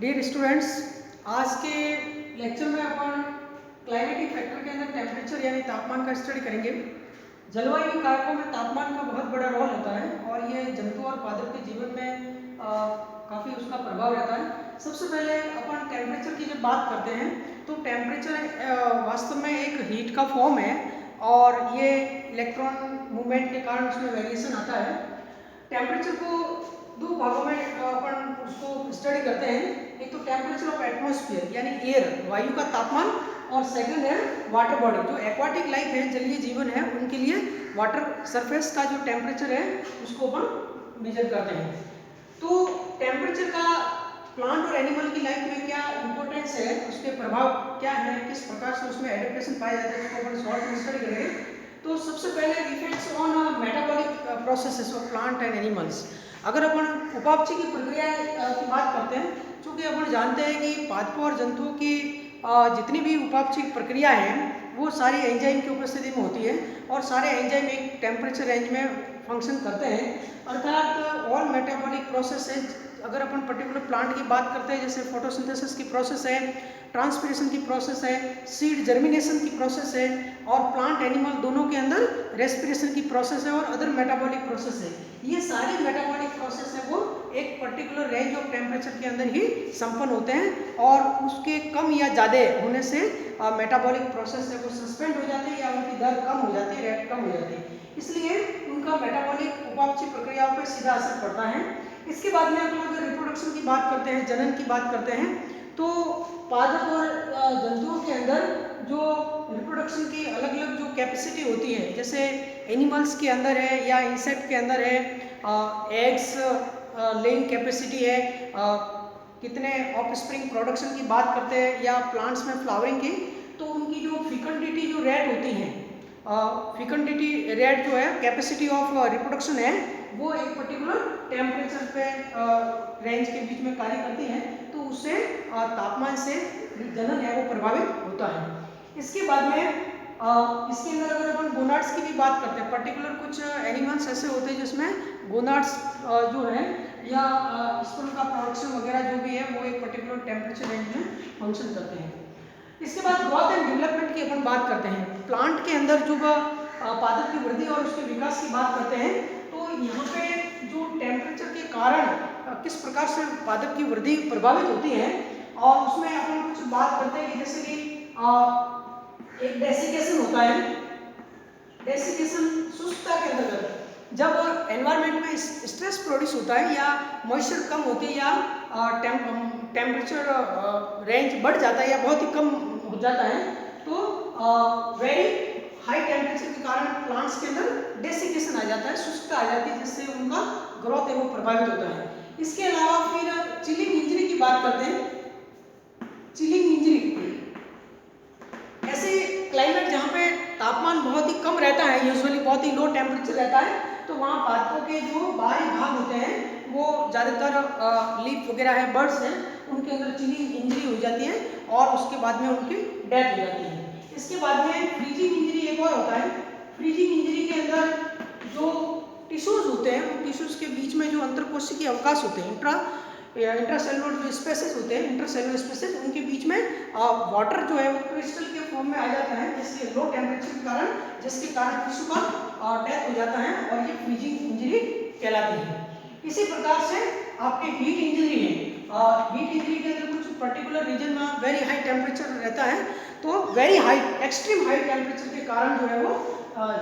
Dear students, आज के lecture में अपन क्लाइमेटिक फैक्टर के अंदर टेम्परेचर यानी तापमान का स्टडी करेंगे। जलवायु कारकों में तापमान का बहुत बड़ा रोल होता है और ये जंतु और पादप के जीवन में काफ़ी उसका प्रभाव रहता है। सबसे पहले अपन टेम्परेचर की जब बात करते हैं तो टेम्परेचर वास्तव में एक हीट का फॉर्म है और ये इलेक्ट्रॉन मूवमेंट के कारण उसमें वेरिएशन आता है। टेम्परेचर को दो भागों में अपन उसको स्टडी करते हैं। एक तो टेम्परेचर ऑफ एटमॉस्फेयर यानी एयर, वायु का तापमान, और सेकंड है वाटर बॉडी। जो एक्वाटिक लाइफ है, जलीय जीवन है, उनके लिए वाटर सरफेस का जो टेम्परेचर है उसको अपन मेजर करते हैं। तो टेम्परेचर का प्लांट और एनिमल की लाइफ में क्या इंपॉर्टेंस है, उसके प्रभाव क्या है, किस प्रकार से उसमें एडेप्टेशन पाया जाता है, उसको अपन शॉर्ट में स्टडी करेंगे। तो सबसे पहले effects on metabolic processes of plant and animals. अगर अपन उपापचय की प्रक्रिया की बात करते हैं, चूँकि अपन जानते हैं कि पादपों और जंतुओं की जितनी भी उपापचय प्रक्रिया है वो सारी एंजाइम की उपस्थिति में होती है और सारे एंजाइम एक टेम्परेचर रेंज में फंक्शन करते हैं। अर्थात ऑल मेटाबॉलिक प्रोसेसेस, अगर अपन पर्टिकुलर प्लांट की बात करते हैं जैसे फोटोसिंथेसिस की प्रोसेस है, ट्रांसपिरेशन की प्रोसेस है, सीड जर्मिनेशन की प्रोसेस है, और प्लांट एनिमल दोनों के अंदर रेस्पिरेशन की प्रोसेस है और अदर मेटाबॉलिक प्रोसेस है। ये सारी मेटाबॉलिक प्रोसेस है वो एक पर्टिकुलर रेंज ऑफ टेम्परेचर के अंदर ही संपन्न होते हैं और उसके कम या ज़्यादा होने से मेटाबॉलिक प्रोसेस है वो सस्पेंड हो जाती है या उनकी दर कम हो जाती है, रेट कम हो जाती है। इसलिए उनका मेटाबॉलिक उपापचय प्रक्रियाओं पर सीधा असर पड़ता है। इसके बाद में अपन अगर रिप्रोडक्शन की बात करते हैं, जनन की बात करते हैं, तो पादप और जंतुओं के अंदर जो रिप्रोडक्शन की अलग अलग जो कैपेसिटी होती है, जैसे एनिमल्स के अंदर है या इंसेक्ट के अंदर है, एग्स लेइंग कैपेसिटी है, कितने ऑफस्प्रिंग प्रोडक्शन की बात करते हैं या प्लांट्स में फ्लावरिंग की, तो उनकी जो फिकंडिटी जो रेट होती है, फिकंडिटी रेट जो है, कैपेसिटी ऑफ रिप्रोडक्शन है, वो एक पर्टिकुलर टेम्परेचर पे रेंज के बीच में कार्य करती है। तो उससे तापमान से जनन है वो प्रभावित होता है। इसके बाद में इसके अंदर अगर अपन गोनाड्स की भी बात करते हैं, पर्टिकुलर कुछ एनिमल्स ऐसे होते हैं जिसमें गोनाड्स जो है या स्पर्म का प्रोडक्शन वगैरह जो भी है वो एक पर्टिकुलर टेम्परेचर रेंज में फंक्शन करते हैं। इसके बाद ग्रोथ एंड डेवलपमेंट की अपन बात करते हैं। प्लांट के अंदर जो पादप की वृद्धि और उसके विकास की बात करते हैं, तो यहाँ पे जो टेम्परेचर के कारण किस प्रकार से पादप की वृद्धि प्रभावित होती है और उसमें अपन कुछ बात करते हैं कि जैसे कि एक डेसिकेशन होता है। डेसिकेशन शुष्कता के अंतर्गत जब एनवायरनमेंट में स्ट्रेस प्रोड्यूस होता है या मॉइस्चर कम होती है या टेम्परेचर रेंज बढ़ जाता है या बहुत ही कम हो जाता है, तो वेरी हाई टेम्परेचर के कारण प्लांट्स के अंदर डेसिकेशन आ जाता है, शुष्कता आ जाती है, जिससे उनका ग्रोथ है वो प्रभावित होता है। इसके अलावा फिर चिलिंग इंजरी की बात करते हैं। चिलिंग इंजरी ऐसे क्लाइमेट जहाँ पे तापमान बहुत ही कम रहता है, यूजुअली बहुत ही लो टेम्परेचर रहता है, तो वहाँ पादपों के जो बाहरी भाग होते हैं वो ज़्यादातर लीफ वगैरह है, बर्ड्स हैं, उनके अंदर चिलिंग इंजरी हो जाती है और उसके बाद में उनकी डेथ हो जाती है। इसके बाद में फ्रीजिंग इंजरी एक और होता है। फ्रीजिंग इंजरी के अंदर जो टिश्यूज होते हैं, उन टिश्यूज के बीच में जो अंतरकोशिकीय अवकाश होते हैं, इंट्रासेलुलर जो स्पेसेस होते हैं, इंटरसेलुलर स्पेसेस, उनके बीच में वाटर जो है वो क्रिस्टल के फॉर्म में आ जाता है, जिसके लो टेम्परेचर के कारण, जिसके कारण टिश्यू का डेथ हो जाता है और ये फ्रीजिंग इंजरी कहलाती है। इसी प्रकार से आपके हीट इंजरी है। हीट इंजरी के अंदर कुछ पर्टिकुलर रीजन में वेरी हाई टेम्परेचर रहता है, तो very high extreme high temperature के कारण जो है वो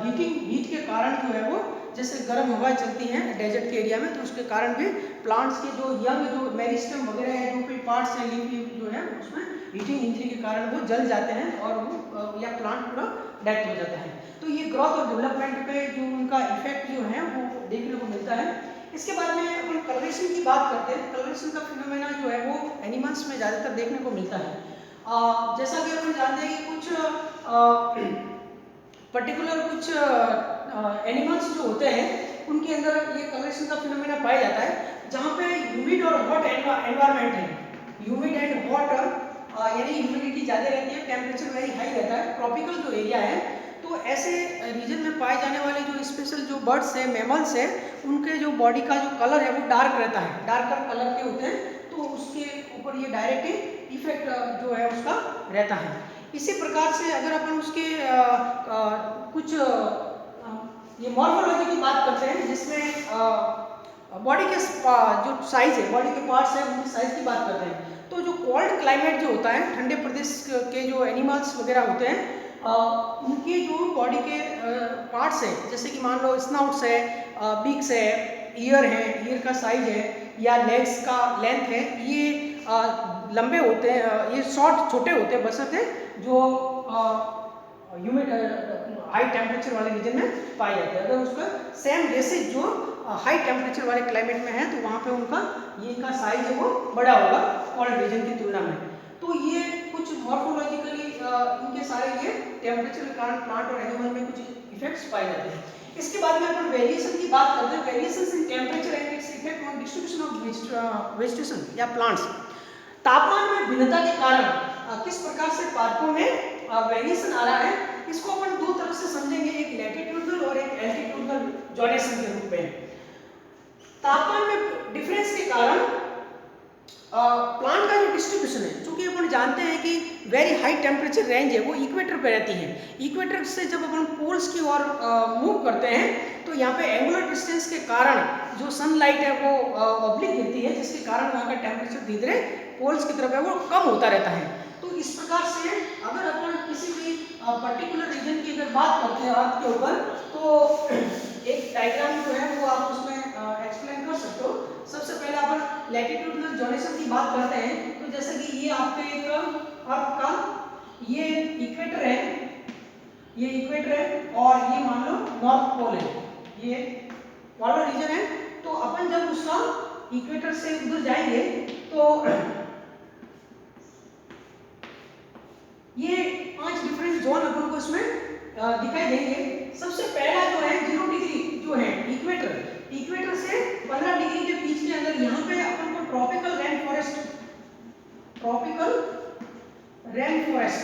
हीट के कारण जो है वो, जैसे गर्म हवा चलती है डेजर्ट के एरिया में, तो उसके कारण भी प्लांट्स के जो यंग जो मेरिस्टेम वगैरह है, जो भी पार्ट्स हैं लीफ जो है, उसमें हीटिंग इंजरी के कारण वो जल जाते हैं और वो या प्लांट पूरा डेथ हो जाता है। तो ये ग्रोथ और डेवलपमेंट पे जो उनका इफेक्ट जो है वो देखने को मिलता है। इसके बाद में अपन कलरेशन की बात करते हैं। कलरेशन का फिनोमेना जो है वो एनिमल्स में ज़्यादातर देखने को मिलता है। जैसा कि अपन जानते हैं कि कुछ पर्टिकुलर कुछ एनिमल्स जो होते हैं उनके अंदर ये कलरेशन का फिनोमेना पाया जाता है, जहाँ पे ह्यूमिड और हॉट एनवायरनमेंट है। ह्यूमिड एंड हॉट यानी ह्यूमिडिटी ज़्यादा रहती है, टेम्परेचर वेरी हाई रहता है, ट्रॉपिकल जो एरिया है, तो ऐसे रीजन में पाए जाने वाले जो स्पेशल जो बर्ड्स हैं, मैमल्स हैं, उनके जो बॉडी का जो कलर है वो डार्क रहता है, डार्कर कलर के होते हैं, तो उसके ऊपर ये डायरेक्ट इफेक्ट जो है उसका रहता है। इसी प्रकार से अगर अपन उसके कुछ ये मॉर्फोलॉजी की बात करते हैं, जिसमें बॉडी के जो साइज है, बॉडी के पार्ट्स हैं उनकी साइज की बात करते हैं, तो जो कोल्ड क्लाइमेट जो होता है, ठंडे प्रदेश के जो एनिमल्स वगैरह होते हैं, उनके जो बॉडी के पार्ट्स हैं, जैसे कि मान लो स्नाउट्स है, बीक्स है, ईयर है, ईयर का साइज है, या लेग्स का लेंथ है, ये लंबे होते हैं, ये शॉर्ट छोटे होते हैं, बशर्ते जो ह्यूमिड हाई टेम्परेचर वाले रीजन में पाए जाते हैं। अगर उसका सेम बेसिस जो हाई टेम्परेचर वाले क्लाइमेट में है तो वहाँ पे उनका ये का साइज है वो बड़ा होगा कोल्ड रीजन की तुलना में। तो ये कुछ मॉर्फोलॉजिकली इनके सारे ये टेम्परेचर के कारण प्लांट और एनिमल में कुछ इफेक्ट्स पाए जाते हैं। इसके बाद में अपन वेरिएशन की बात करते हैं, variations in temperature and its effect on distribution of vegetation या प्लांट्स। तापमान में भिन्नता के कारण किस प्रकार से पादपों में वेरिएशन आ रहा है, इसको अपन दो तरह से समझेंगे, एक लैटिट्यूडनल और एक एल्टीट्यूडनल जोनेशन के रूप में। तापमान में डिफरेंस के कारण प्लांट का जो डिस्ट्रीब्यूशन है, चूंकि अपन जानते हैं कि वेरी हाई टेम्परेचर रेंज है वो इक्वेटर पे रहती है, इक्वेटर से जब अपन पोल्स की ओर मूव करते हैं तो यहाँ पे एंगुलर डिस्टेंस के कारण जो सनलाइट है वो ऑब्लिक गिरती है, जिसके कारण वहाँ का टेम्परेचर धीरे धीरे पोल्स की तरफ है वो कम होता रहता है। तो इस प्रकार से अगर अपन किसी भी पर्टिकुलर रीजन की अगर बात करते हैं अर्थ के ऊपर, तो एक डायग्राम जो है वो आप उसमें एक्सप्लेन कर सकते हो। सबसे पहले अपन लैटिट्यूडनल जोनेशन की बात करते हैं, तो जैसे कि ये आपके एक अर्थ का ये इक्वेटर है, ये इक्वेटर है और ये मान लो नॉर्थ पोल है, ये वाला रीजन है। तो अपन जब उसका इक्वेटर से उधर जाएंगे तो ये 5 डिफरेंट जोन अपन को इसमें दिखाई देंगे। सबसे पहला जो है 0 डिग्री जो है इक्वेटर, इक्वेटर से 15 डिग्री के बीच के अंदर यहाँ पे अपन को tropical rain forest, tropical rain forest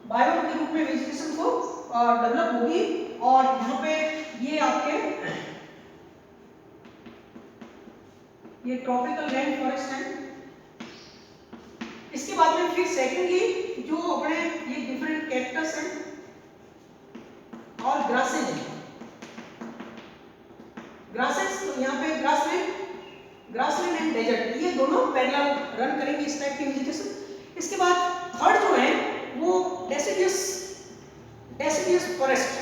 biome के रूप में वेजिटेशन को डेवलप होगी। और यहाँ पे ये आपके ये ट्रॉपिकल रेन फॉरेस्ट है। इसके बाद में फिर सेकेंडली जो अपने ये डिफरेंट कैक्टस हैं और ग्रासेज हैं, ग्रासेज तो यहाँ पे ग्रासलैंड एंड डेजर्ट, ये दोनों पैरेलल रन करेंगे इस टाइप की वेजिटेशन। इसके बाद थर्ड जो है वो deciduous forest,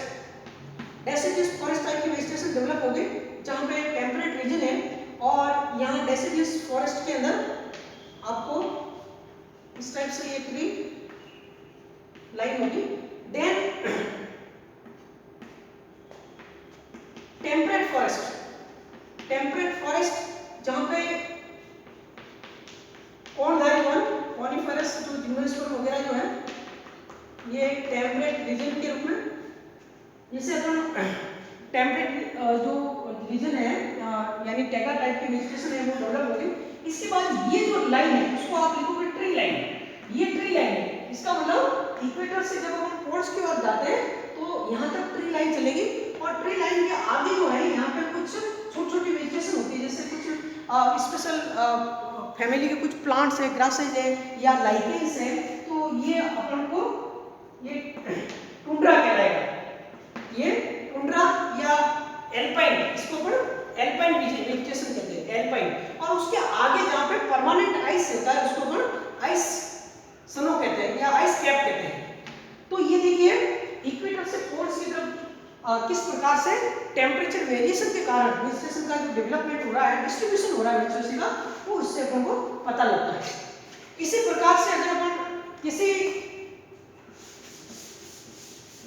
deciduous forest type की वेजिटेशन डेवलप होगी, जहाँ पे टेम्परेट रीजन है और यहाँ डेसिडियस फॉरेस्ट के अंदर आपको इस टाइप से ये ट्री लाइन होगी। देन टेम्परेट फॉरेस्ट जहां पे कोनधारी वन, कॉनिफरस जो जिम्नोस्पर्म वगैरह जो है ये टेम्परेट रीजन के रूप में, जैसे अपन टेम्परेट जो रीजन है यानी टैगा टाइप की वेजिटेशन है वो डेवलप होगी। इसके बाद ये जो लाइन है उसको आप लिखोगे ट्री लाइन, ये ट्री लाइन है, इसका मतलब इक्वेटर से जब हम पोल्स की ओर जाते हैं तो यहाँ तक ट्री लाइन चलेगी और ट्री लाइन के आगे जो है यहाँ पे कुछ छोटी छोटी वेजिटेशन होती है, जैसे कुछ स्पेशल फैमिली के कुछ प्लांट्स है, ग्रासेज है या लाइकेंस है। तो ये अपन को ये टुंड्रा कहलाएगा, ये टुंड्रा या एल्पाइन, इसको अपन एल्पाइन वेजिटेशन कहते हैं, एल्पाइन। और उसके आगे जहाँ पे परमानेंट आइस होता है उसको अपन आइस स्नो कहते हैं या आइस कैप कहते हैं। तो ये देखिए इक्वेटर से पोल्स की तरफ किस प्रकार से टेम्परेचर वेरिएशन के कारण वेजिटेशन का जो डेवलपमेंट हो रहा है, डिस्ट्रीब्यूशन हो रहा है वेजिटेशन का, वो उससे अपन को पता लगता है। इसी प्रकार से अगर अपन किसी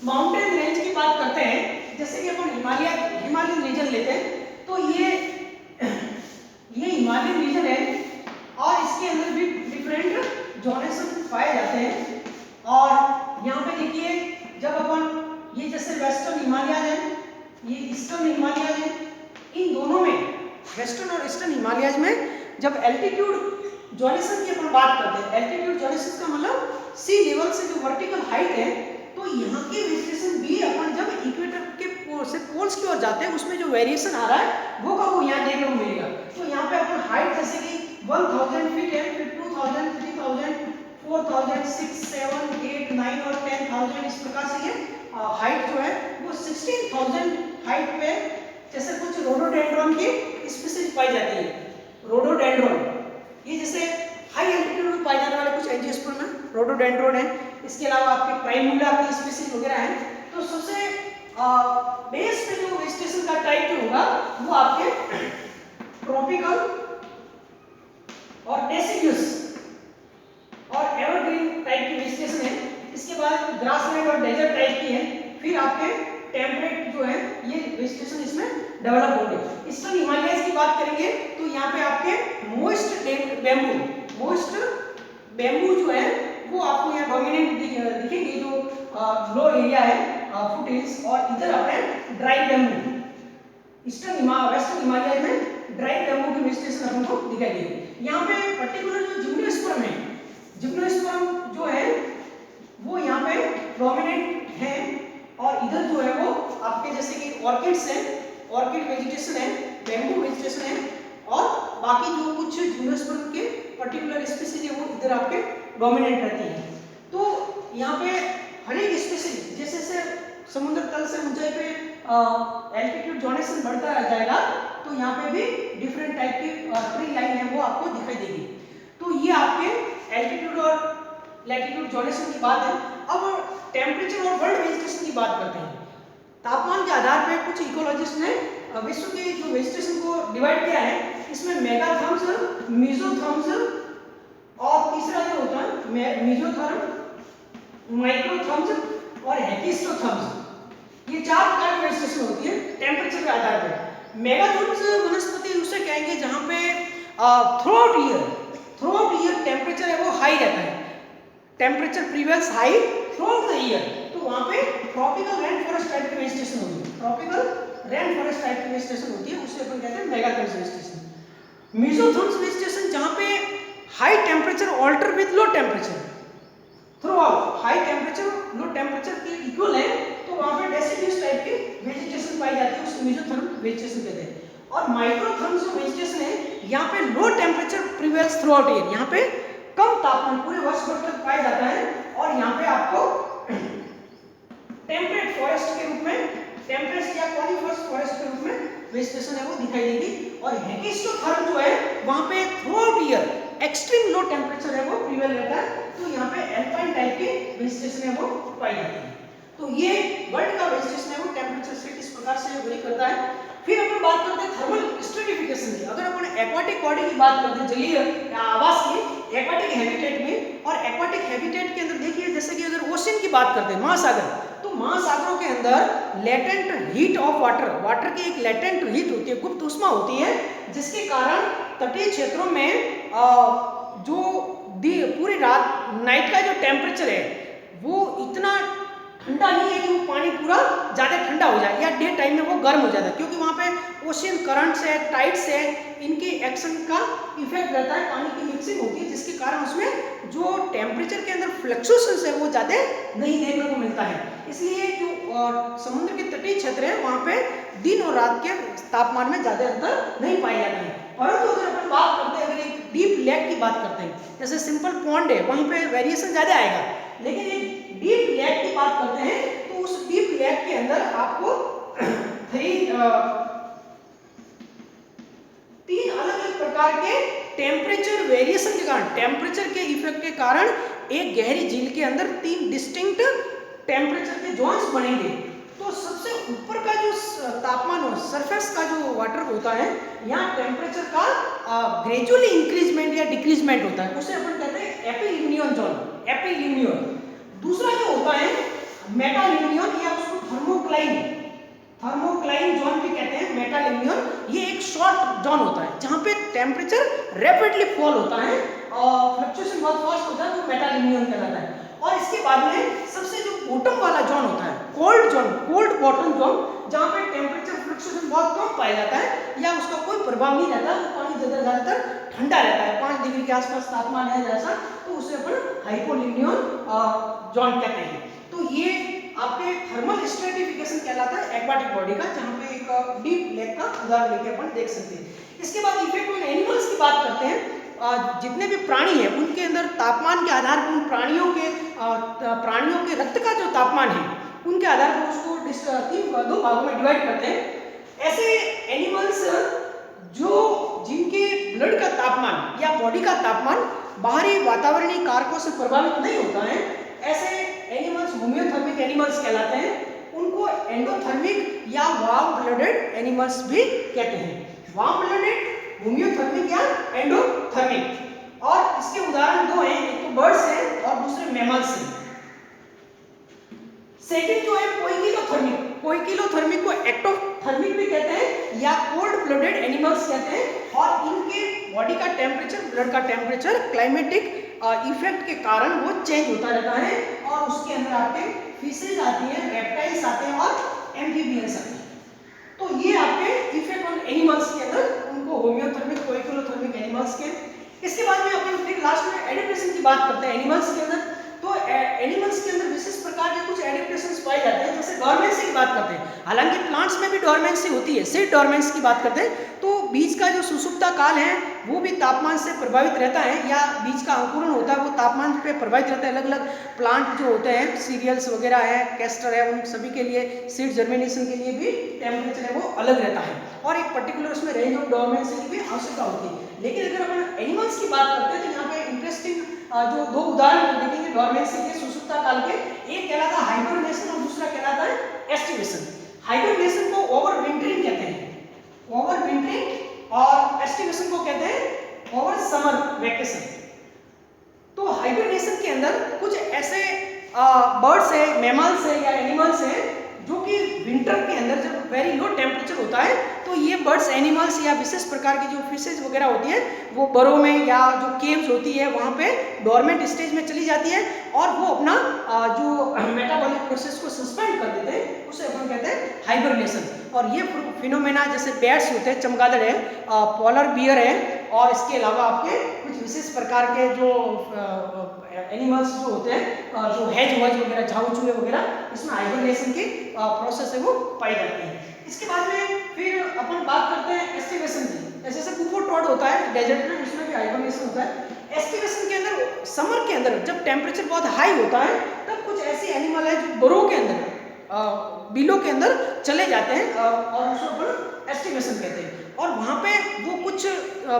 माउंटेन रेंज की बात करते हैं, जैसे कि अपन हिमालयन रीजन लेते हैं, तो ये हिमालयन रीजन है और इसके अंदर भी डिफरेंट जोनेशन पाए जाते हैं। और यहाँ पे देखिए जब अपन ये जैसे वेस्टर्न हिमालयाज है, ये ईस्टर्न हिमालयाज है, इन दोनों में वेस्टर्न और ईस्टर्न हिमालयाज में जब एल्टीट्यूड जोनेशन की अपन बात करते हैं, एल्टीट्यूड जोनेशन का मतलब सी लेवल से जो वर्टिकल हाइट है, तो यहाँ की वेजिटेशन भी अपन जब इक्वेटर के से पोल्स की ओर जाते हैं उसमें जो वेरिएशन आ रहा है वो का वो यहाँ देखने को मिलेगा। तो यहाँ पे अपन हाइट जैसे कि 1000 4000, 6, 7, 8, 9 और 10,000 इस प्रकार से ये हाइट जो है वो 16,000 हाइट पे जैसे कुछ रोडोडेंड्रॉन की स्पीसीज पाई जाती है। रोडोडेंड्रॉन ये जैसे हाई एल्टीट्यूड में पाए जाने वाले कुछ एंजियोस्पर्म में रोडोडेंड्रॉन है। इसके अलावा आपके प्राइमूला की स्पीसीज वगैरह हैं। तो सबसे बेस पे जो वेजिटेशन का टाइप जो होगा वो आपके ट्रॉपिकल और डेसिडियस और एवरग्रीन टाइप की वेजिटेशन है। इसके बाद ग्रासलैंड और डेजर्ट टाइप की है। फिर आपके टेम्परेट जो है ये वेजिटेशन इसमें डेवलप होंगे। ईस्टर्न हिमालयस की बात करेंगे तो यहाँ पे आपके मोस्ट बेम्बू जो है वो आपको यहाँ डोमिनेंट दिखेंगे जो लो एरिया है फुट हिल्स, और इधर अपने ड्राई बेम्बू वेस्टर्न हिमालय में ड्राई बेम्बू की वेजिटेशन अपन को दिखाई देगी। यहाँ पे पर्टिकुलर जो जिम्नोस्पर्म है, जिम्नोस्पर्म जो है वो यहाँ पे प्रोमिनेंट है, और इधर जो है वो आपके जैसे कि ऑर्किड्स हैं, ऑर्किड वेजिटेशन है, बेम्बू वेजिटेशन है, और बाकी जो कुछ जिम्नोस्पर्म के पर्टिकुलर स्पीसीज है वो इधर आपके डोमिनेंट रहती है। तो यहाँ पे हर एक स्पीसीज जैसे जैसे समुद्र तल से ऊंचाई पे एल्टीट्यूड जोनेशन बढ़ता जाएगा तो यहाँ पे भी डिफरेंट टाइप की ट्री लाइन है वो आपको दिखाई देगी। तो ये आपके एल्टीट्यूड और लैटिट्यूड जोनेशन की बात है। अब टेम्परेचर और वर्ल्ड वेजिटेशन की बात करते हैं। तापमान के आधार पे कुछ इकोलॉजिस्ट ने विश्व की जो वेजिटेशन को डिवाइड किया है, इसमें मेगाथर्म्स, मीजोथर्म्स और तीसरा जो होता है मीजोथर्म, माइक्रोथर्म्स और हेकिस्टोथर्म्स, ये चार प्रकार की वेजिटेशन होती है टेम्परेचर के आधार पर। मेगाथर्म्स वनस्पति उसे कहेंगे जहां पे थ्रू आउट ईयर टेम्परेचर है वो हाई रहता है, temperature prevails high through out the year. तो वहां पे ट्रॉपिकल रेन फॉरेस्ट टाइप की वेजिटेशन होती है, ट्रॉपिकल रेन फॉरेस्ट टाइप की वेजिटेशन होती है, उसे अपन कहते हैं मेगाथर्म्स वेजिटेशन। मीजोथर्म्स वेजिटेशन जहां पे high temperature alter with low temperature throughout, high temperature low temperature के इक्वल है, तो वहां पे डेसिडियस टाइप की वेजिटेशन पाई जाती है, उसे मीजोथर्म वेजिटेशन कहते हैं। और माइक्रोथर्म्स जो वेजिटेशन है यहाँ पे low temperature prevails through out year, यहाँ पे कम तापमान पूरे वर्ष भर तक पाया जाता है, और यहाँ पे आपको टेम्परेट फॉरेस्ट के रूप में, टेम्परेट या कॉनिफरस फॉरेस्ट के रूप में वेजिटेशन है वो दिखाई देगी। और हेकिस्टोथर्म जो है वहां पे through out year extreme low temperature है वो प्रिवेल रहता है, तो यहाँ पे एल्पाइन टाइप की वेजिटेशन है वो पाई जाती है। तो ये वर्ल्ड का वेजिटेशन है वो टेम्परेचर से किस प्रकार से वेरी करता है। फिर अपन बात करते हैं थर्मल स्ट्रेटिफिकेशन की। अगर अपन एक्वाटिक बॉडी की बात करते हैं, जलीय आवास की, एक्वाटिक हैबिटेट में, और एक्वाटिक हैबिटेट के अंदर देखिए जैसे कि अगर ओशन की बात करते हैं, महासागर, तो महासागरों के अंदर लेटेंट हीट ऑफ वाटर की एक लेटेंट हीट होती है, गुप्त ऊष्मा होती है, जिसके कारण तटीय क्षेत्रों में जो पूरी रात नाइट का जो टेम्परेचर है वो इतना ठंडा नहीं है कि वो पानी पूरा ज़्यादा ठंडा हो जाए, या डे टाइम में वो गर्म हो जाता है, क्योंकि वहाँ पे ओशियन करंट्स है, टाइड्स है, इनके एक्शन का इफेक्ट रहता है, पानी की मिक्सिंग होती है, जिसके कारण उसमें जो टेम्परेचर के अंदर फ्लक्चुएशंस है वो ज़्यादा नहीं देखने को मिलता है। इसलिए जो समुद्र के तटीय क्षेत्र है वहाँ पे दिन और रात के तापमान में ज़्यादा अंतर नहीं पाया जाता है। परंतु अगर अपन बात करते हैं, अगर एक डीप लेक की बात करते हैं, जैसे सिंपल पॉन्ड है वहीं पे वेरिएशन ज़्यादा आएगा, लेकिन एक डीप लेक की बात करते हैं तो उस डीप लेक के अंदर आपको तीन अलग अलग प्रकार के टेम्परेचर वेरिएशन के कारण, टेम्परेचर के इफेक्ट के कारण एक गहरी झील के अंदर तीन डिस्टिंक्ट टेम्परेचर के जोन्स बनेंगे। तो सबसे ऊपर का जो तापमान हो, सरफेस का जो वाटर होता है, यहाँ टेम्परेचर का ग्रेजुअली इंक्रीजमेंट या डिक्रीजमेंट होता है, उसे अपन कहते हैं एपिल्यूनियन जोन, एपिल्यूनियन। दूसरा जो होता है मेटाल्यूनियन, या उसको थर्मोक्लाइन जोन भी कहते हैं, मेटाल्यूनियन। ये एक शॉर्ट जोन होता है जहाँ पे टेम्परेचर रैपिडली फॉल होता है और फ्लक्चुएशन बहुत फास्ट होता है, तो मेटाल्यूनियन कहलाता है। और इसके बाद में सबसे जो बॉटम वाला जोन होता है, cold zone, cold bottom zone, जहाँ पे टेम्परेचर फ्लक्चुएशन बहुत कम पाया जाता है या उसका कोई प्रभाव नहीं रहता, तो पानी ज़्यादातर ठंडा रहता है, 5 डिग्री के आसपास तापमान है जैसा, तो उसे अपन हाइपोल्यूनियन जोन कहते हैं। तो ये आपके थर्मल स्ट्रेटिफिकेशन कहलाता है एक्वाटिक बॉडी का, जहाँ पे एक डीप लेक का उदाहरण लेके अपन देख सकते हैं। इसके बाद इफेक्ट ऑन एनिमल्स की बात करते हैं। जितने भी प्राणी हैं उनके अंदर तापमान के आधार पर उन प्राणियों के रक्त का जो तापमान है उनके आधार पर उसको दो भागों में डिवाइड करते हैं। ऐसे एनिमल्स जो जिनके ब्लड का तापमान या बॉडी का तापमान बाहरी वातावरणीय कारकों से प्रभावित नहीं होता है, ऐसे एनिमल्स होम्योथर्मिक एनिमल्स कहलाते हैं। उनको एंडोथर्मिक या वार्म ब्लडेड एनिमल्स भी कहते हैं। वार्म ब्लडेड, होम्योथर्मिक या एंडोथर्मिक। और इसके उदाहरण दो हैं, एक तो बर्ड्स हैं और दूसरे मैमल्स हैं। सेकंड जो है पोइकिलोथर्मिक, पोइकिलोथर्मिक को एक्टोथर्मिक भी कहते हैं या कोल्ड ब्लडेड एनिमल्स कहते हैं। और इनके बॉडी का टेम्परेचर, ब्लड का टेम्परेचर क्लाइमेटिक इफेक्ट के कारण वो चेंज होता रहता है और उसके अंदर आपके फिशेज आती हैं, रेप्टाइल्स आते हैं और एम्फीबियंस आते हैं। तो ये आपके इफेक्ट ऑन एनिमल्स के अंदर उनको होम्योथर्मिक, पोइकिलोथर्मिक एनिमल्स के। इसके बाद में अपन फिर लास्ट में एडेप्टेशन की बात करते हैं एनिमल्स के अंदर। तो एनिमल्स के अंदर विशेष प्रकार के कुछ एडेप्टेशंस पाए जाते हैं। जैसे डोरमेंसी की बात करते हैं, हालांकि प्लांट्स में भी डोरमेंसी होती है, सीड डोरमेंसी की बात करते हैं तो बीज का जो सुसुप्ता काल है वो भी तापमान से प्रभावित रहता है, या बीज का अंकुरण होता है वो तापमान पे प्रभावित रहता है। अलग अलग प्लांट जो होते हैं, सीरियल्स वगैरह है, कैस्टर है, उन सभी के लिए सीड जर्मिनेशन के लिए भी टेम्परेचर है वो अलग रहता है और एक पर्टिकुलर उसमें रेंज ऑफ डोरमेंसी की भी आवश्यकता होती है। लेकिन अगर अपन एनिमल्स की बात करते हैं तो यहाँ पे इंटरेस्टिंग जो दो उदाहरण देखेंगे डोरमेंसी के, सुसुप्ता काल के। एक कहलाता है हाइबरनेशन और दूसरा कहलाता है एस्टिवेशन। हाइबरनेशन को ओवर विंटरिंग कहते हैं, ओवर विंटरिंग, और एस्टिवेशन को कहते हैं ओवर समर वेकेशन। तो हाइबरनेशन के अंदर कुछ ऐसे बर्ड्स है, मैमल्स है या एनिमल्स है जो कि विंटर के अंदर जब वेरी लो टेम्परेचर होता है तो ये बर्ड्स, एनिमल्स या विशेष प्रकार की जो फिशेज वगैरह होती है वो बरों में या जो केव्स होती है वहाँ पे डोरमेंट स्टेज में चली जाती है और वो अपना जो मेटाबॉलिक प्रोसेस को सस्पेंड कर देते हैं, उसे अपन कहते हैं हाइबरनेशन। और ये फिनोमेना जैसे बैट्स होते हैं, चमगादड़ है, पोलर बियर है और इसके अलावा आपके कुछ विशेष प्रकार के जो एनिमल्स जो होते हैं, जो हेज वज वगैरह, झाऊ चूहे वगैरह, इसमें हाइबरनेशन की प्रोसेस है वो पाई जाती है। इसके बाद में फिर अपन बात करते हैं एस्टिवेशन की। जैसे कुफोट्रॉड होता है डेजर्ट में, उसमें भी हाइबरनेशन होता है। एस्टिवेशन के अंदर, समर के अंदर जब टेम्परेचर बहुत हाई होता है तब कुछ ऐसे एनिमल है जो बरो के अंदर, बिलों के अंदर चले जाते हैं और उसको अपन एस्टिवेशन कहते हैं। और वहाँ पे वो कुछ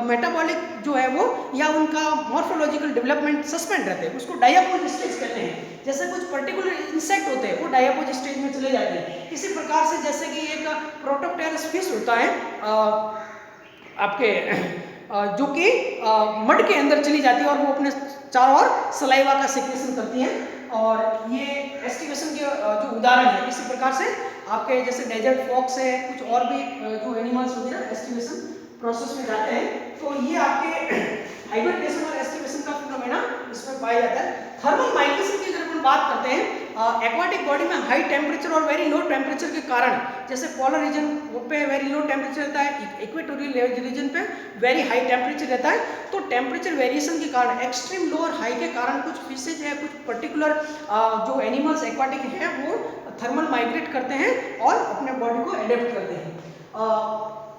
मेटाबॉलिक जो है वो या उनका मॉर्फोलॉजिकल डेवलपमेंट सस्पेंड रहते हैं, उसको डायापोज स्टेज कहते हैं। जैसे कुछ पर्टिकुलर इंसेक्ट होते हैं वो डायापोज स्टेज में चले जाते हैं। इसी प्रकार से जैसे कि एक प्रोटोप्टेरस फिश होता है आपके जो कि मड के अंदर चली जाती है और वो अपने चारों ओर सलाइवा का सिक्रेशन करती हैं और ये एस्टिवेशन के जो उदाहरण है। इसी प्रकार से आपके जैसे डेजर्ट फॉक्स है, कुछ और भी जो एनिमल्स होते हैं एस्टिवेशन प्रोसेस में जाते हैं। तो ये आपके हाइबरनेशन और एस्टिवेशन का फिनोमेना इसमें पाया जाता है। थर्मल माइग्रेशन की अगर अपन बात करते हैं, एक्वाटिक बॉडी में हाई टेम्परेचर और वेरी लो टेम्परेचर के कारण, जैसे पोलर रीजन पे वेरी लो टेम्परेचर रहता है, इक्वेटोरियल रीजन पे वेरी हाई टेम्परेचर रहता है। तो टेम्परेचर वेरिएशन के कारण, एक्सट्रीम लो और हाई के कारण कुछ फिशेज है, कुछ पर्टिकुलर जो एनिमल्स एक्वाटिक हैं वो थर्मल माइग्रेट करते हैं और अपने बॉडी को एडेप्ट करते हैं।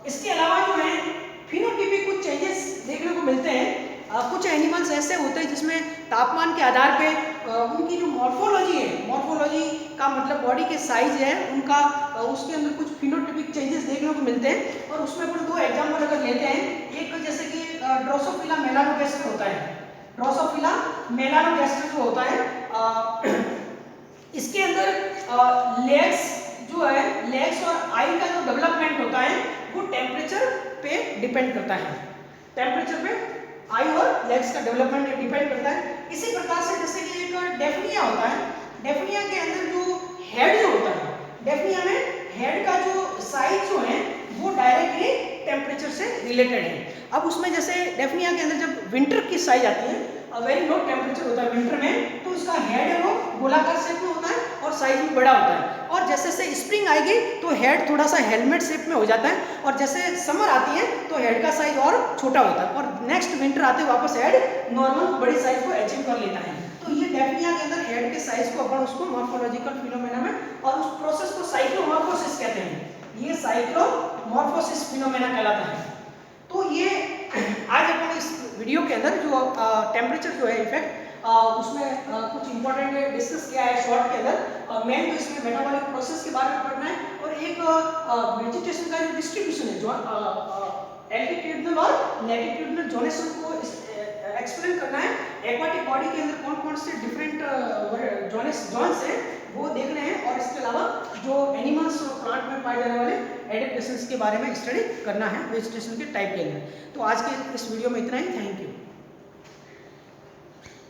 इसके अलावा जो है फिनोटाइपिक कुछ चेंजेस देखने को मिलते हैं। कुछ एनिमल्स ऐसे होते हैं जिसमें तापमान के आधार पे उनकी जो मॉर्फोलॉजी है, मॉर्फोलॉजी का मतलब बॉडी के साइज है उनका, उसके अंदर कुछ फिनोटाइपिक चेंजेस देखने को मिलते हैं। और उसमें अपन दो एग्जाम्पल अगर लेते हैं, एक जैसे कि ड्रोसोफिला मेलानोगैस्टर होता है। ड्रोसोफिला मेलानोगैस्टर जो होता है इसके अंदर लेग्स जो है, लेग्स और आई का जो डेवलपमेंट होता है वो टेम्परेचर पे डिपेंड करता है। टेम्परेचर पे आई और लेग्स का डेवलपमेंट डिपेंड करता है। इसी प्रकार से जैसे कि एक डेफनिया होता है, डेफनिया के अंदर जो हेड जो होता है, डेफनिया में हेड का जो साइज जो है वो डायरेक्टली टेम्परेचर से रिलेटेड है। अब उसमें जैसे डेफनिया के अंदर जब विंटर की साइज आती है, वेरी लो टेम्परेचर होता है विंटर में, तो इसका हेड है वो गोलाकार शेप में होता है और साइज भी बड़ा होता है। और जैसे जैसे स्प्रिंग आएगी तो हेड थोड़ा सा हेलमेट शेप में हो जाता है, और जैसे समर आती है तो हेड का साइज और छोटा होता है, और नेक्स्ट विंटर आते वापस हेड नॉर्मल बड़ी साइज को अचीव कर लेता है। तो ये डेफनिया के अंदर हेड के साइज को अपन उसको मॉर्फोलॉजिकल फिनोमेना में, और उस प्रोसेस को साइक्लोमॉर्फोसिस कहते हैं। ये साइक्लोमॉर्फोसिस फिनोमेना कहलाता है। तो ये आज अपन इस वीडियो के अंदर जो टेम्परेचर जो है इफेक्ट उसमें कुछ इंपॉर्टेंट डिस्कस किया है शॉर्ट के अंदर। मेन तो इसमें मेटाबॉलिक प्रोसेस के बारे में पढ़ना है और एक वेजिटेशन का जो डिस्ट्रीब्यूशन है जो एल्टीट्यूडनल और लैटिट्यूडनल जोनेशन को एक्सप्लेन करना है। एक्वाटिक बॉडी के अंदर कौन कौन से डिफरेंट जोन्स हैं वो देखने हैं और इसके अलावा जो एनिमल्स और प्लांट में पाए जाने वाले एडेप्टेशंस के बारे में स्टडी करना है वेजिटेशन के टाइप के अंदर। तो आज के इस वीडियो में इतना ही। Thank you.